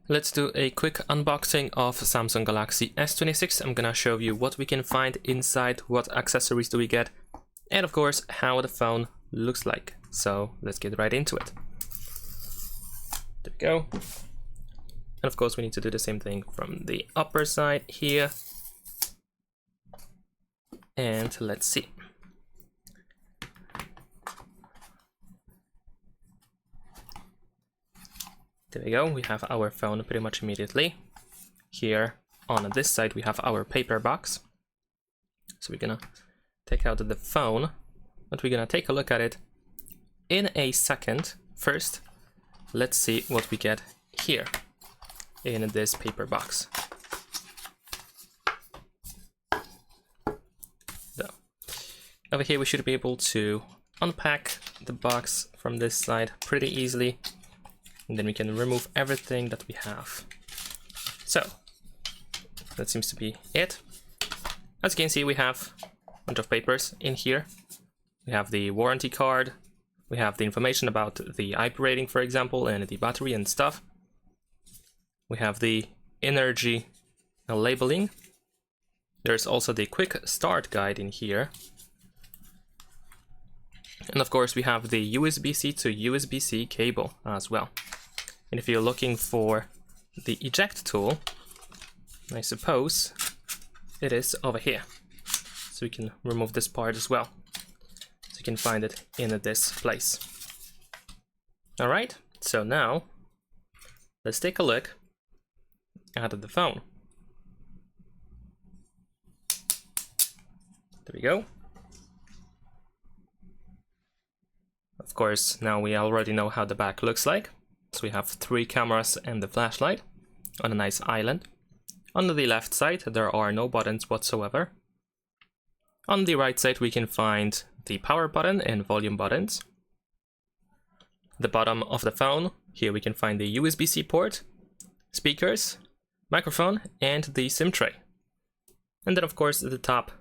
Let's do a quick unboxing of Samsung Galaxy S26. I'm gonna show you what we can find inside, what accessories do we get, and of course how the phone looks like. So let's get right into it. There we go. And of course we need to do the same thing from the upper side here. And let's see. There we go, we have our phone pretty much immediately. Here on this side we have our paper box. So we're gonna take out the phone, but we're gonna take a look at it in a second. First, let's see what we get here in this paper box. So, over here we should be able to unpack the box from this side pretty easily. And then we can remove everything that we have. So, that seems to be it. As you can see, we have a bunch of papers in here. We have the warranty card. We have the information about the IP rating, for example, and the battery and stuff. We have the energy labeling. There's also the quick start guide in here. And of course, we have the USB-C to USB-C cable as well. And if you're looking for the eject tool, I suppose it is over here. So we can remove this part as well. So you can find it in this place. All right, so now let's take a look at the phone. There we go. Of course, now we already know how the back looks like. So we have 3 cameras and the flashlight on a nice island. On the left side, there are no buttons whatsoever. On the right side, we can find the power button and volume buttons. The bottom of the phone, here we can find the USB-C port, speakers, microphone, and the SIM tray. And then of course at the top,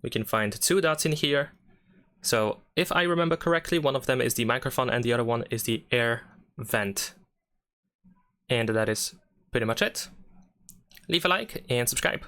we can find 2 dots in here. So if I remember correctly, one of them is the microphone and the other one is the air vent. And that is pretty much it. Leave a like and subscribe.